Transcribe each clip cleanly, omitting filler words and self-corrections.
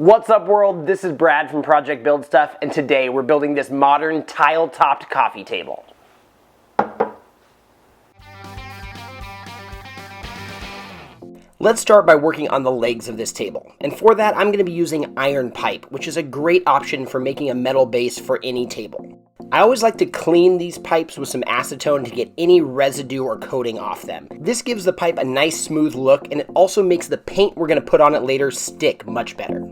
What's up, world? This is Brad from Project Build Stuff, and today we're building this modern tile-topped coffee table. Let's start by working on the legs of this table, and for that I'm going to be using iron pipe, which is a great option for making a metal base for any table. I always like to clean these pipes with some acetone to get any residue or coating off them. This gives the pipe a nice smooth look, and it also makes the paint we're going to put on it later stick much better.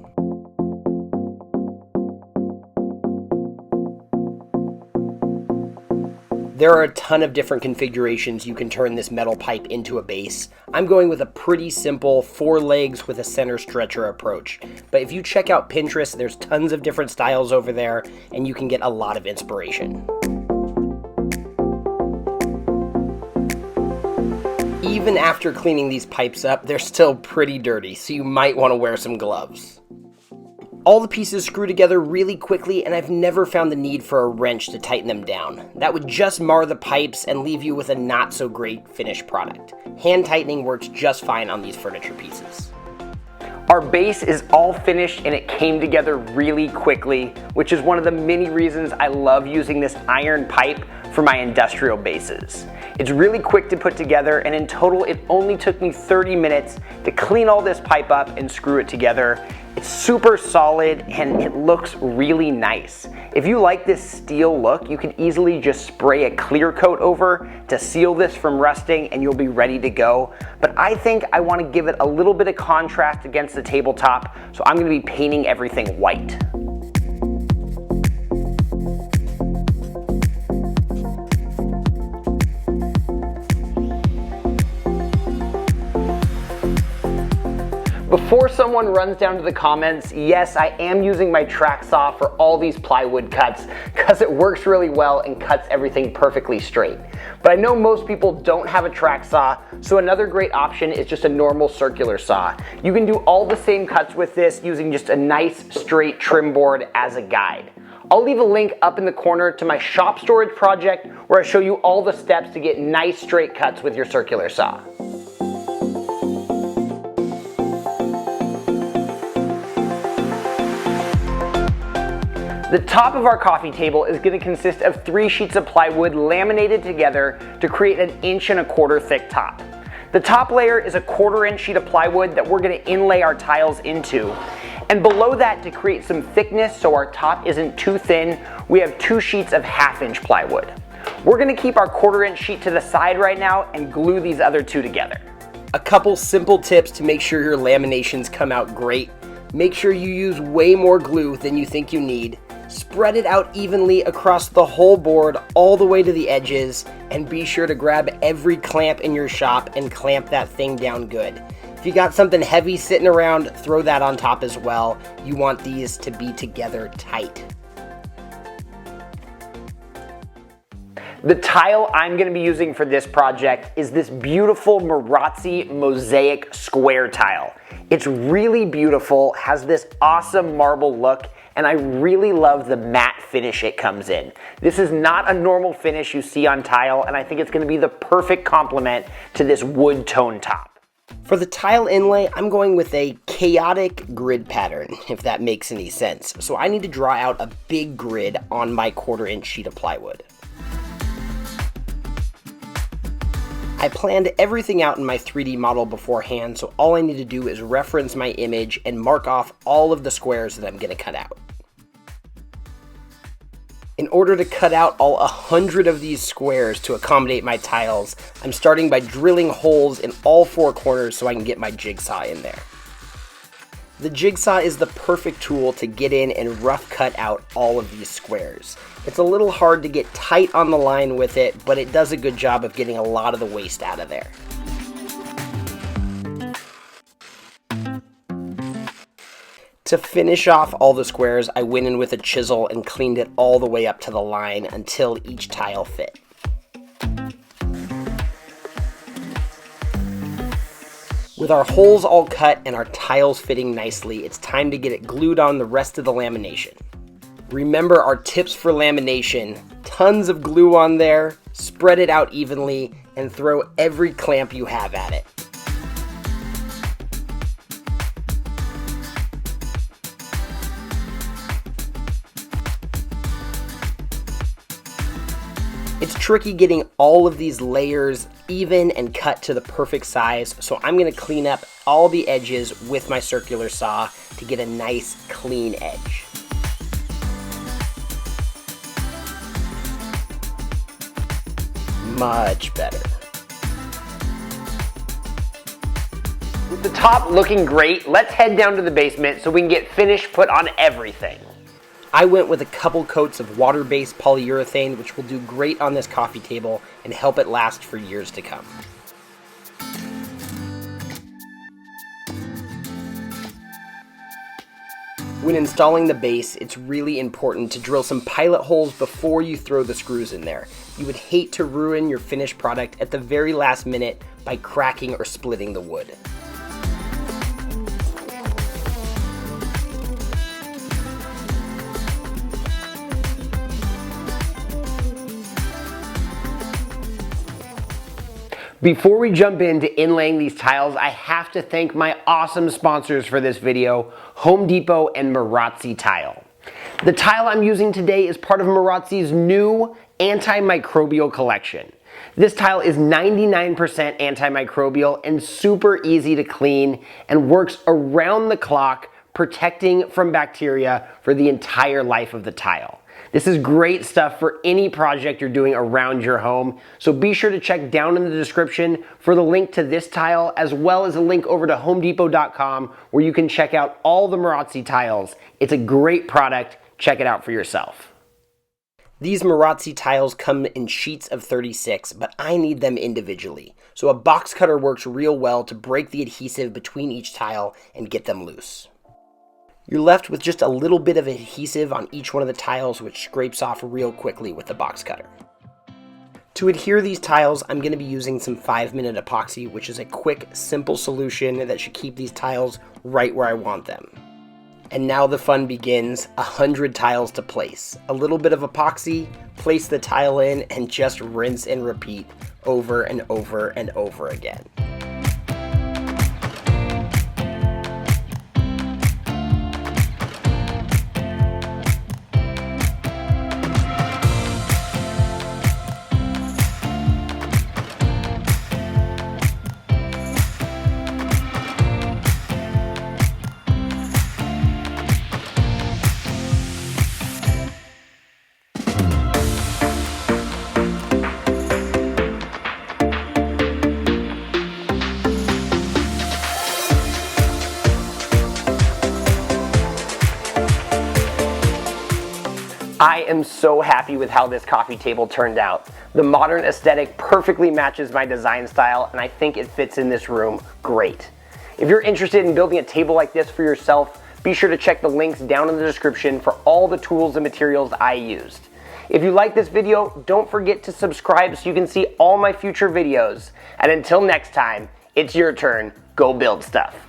There are a ton of different configurations you can turn this metal pipe into a base. I'm going with a pretty simple 4 legs with a center stretcher approach. But if you check out Pinterest, there's tons of different styles over there, and you can get a lot of inspiration. Even after cleaning these pipes up, they're still pretty dirty, so you might want to wear some gloves. All the pieces screw together really quickly, and I've never found the need for a wrench to tighten them down. That would just mar the pipes and leave you with a not so great finished product. Hand tightening works just fine on these furniture pieces. Our base is all finished and it came together really quickly, which is one of the many reasons I love using this iron pipe for my industrial bases. It's really quick to put together, and in total it only took me 30 minutes to clean all this pipe up and screw it together. It's super solid and it looks really nice. If you like this steel look, you can easily just spray a clear coat over to seal this from rusting and you'll be ready to go. But I think I want to give it a little bit of contrast against the tabletop, so I'm going to be painting everything white. Before someone runs down to the comments, yes, I am using my track saw for all these plywood cuts because it works really well and cuts everything perfectly straight. But I know most people don't have a track saw, so another great option is just a normal circular saw. You can do all the same cuts with this using just a nice straight trim board as a guide. I'll leave a link up in the corner to my shop storage project where I show you all the steps to get nice straight cuts with your circular saw. The top of our coffee table is going to consist of 3 sheets of plywood laminated together to create an 1.25 inch thick top. The top layer is a 1/4 inch sheet of plywood that we're going to inlay our tiles into. And below that, to create some thickness so our top isn't too thin, we have 2 sheets of 1/2 inch plywood. We're going to keep our 1/4 inch sheet to the side right now and glue these other 2 together. A couple simple tips to make sure your laminations come out great. Make sure you use way more glue than you think you need. Spread it out evenly across the whole board all the way to the edges, and be sure to grab every clamp in your shop and clamp that thing down good. If you got something heavy sitting around, throw that on top as well. You want these to be together tight. The tile I'm going to be using for this project is this beautiful Marazzi mosaic square tile. It's really beautiful, has this awesome marble look, and I really love the matte finish it comes in. This is not a normal finish you see on tile, and I think it's going to be the perfect complement to this wood tone top. For the tile inlay, I'm going with a chaotic grid pattern, if that makes any sense. So I need to draw out a big grid on my 1/4 inch sheet of plywood. I planned everything out in my 3D model beforehand, so all I need to do is reference my image and mark off all of the squares that I'm going to cut out. In order to cut out all 100 of these squares to accommodate my tiles, I'm starting by drilling holes in all 4 corners so I can get my jigsaw in there. The jigsaw is the perfect tool to get in and rough cut out all of these squares. It's a little hard to get tight on the line with it, but it does a good job of getting a lot of the waste out of there. To finish off all the squares, I went in with a chisel and cleaned it all the way up to the line until each tile fit. With our holes all cut and our tiles fitting nicely, it's time to get it glued on the rest of the lamination. Remember our tips for lamination: tons of glue on there, spread it out evenly, and throw every clamp you have at it. It's tricky getting all of these layers even and cut to the perfect size, so I'm going to clean up all the edges with my circular saw to get a nice clean edge. Much better. With the top looking great, let's head down to the basement so we can get finish put on everything. I went with a couple coats of water-based polyurethane, which will do great on this coffee table and help it last for years to come. When installing the base, it's really important to drill some pilot holes before you throw the screws in there. You would hate to ruin your finished product at the very last minute by cracking or splitting the wood. Before we jump into inlaying these tiles, I have to thank my awesome sponsors for this video, Home Depot and Marazzi Tile. The tile I'm using today is part of Marazzi's new antimicrobial collection. This tile is 99% antimicrobial and super easy to clean and works around the clock, protecting from bacteria for the entire life of the tile. This is great stuff for any project you're doing around your home, so be sure to check down in the description for the link to this tile, as well as a link over to homedepot.com where you can check out all the Marazzi tiles. It's a great product. Check it out for yourself. These Marazzi tiles come in sheets of 36, but I need them individually. So a box cutter works real well to break the adhesive between each tile and get them loose. You're left with just a little bit of adhesive on each one of the tiles, which scrapes off real quickly with the box cutter. To adhere these tiles, I'm going to be using some 5-minute epoxy, which is a quick, simple solution that should keep these tiles right where I want them. And now the fun begins. 100 tiles to place. A little bit of epoxy, place the tile in, and just rinse and repeat over and over and over again. I am so happy with how this coffee table turned out. The modern aesthetic perfectly matches my design style, and I think it fits in this room great. If you're interested in building a table like this for yourself, be sure to check the links down in the description for all the tools and materials I used. If you like this video, don't forget to subscribe so you can see all my future videos. And until next time, it's your turn. Go build stuff.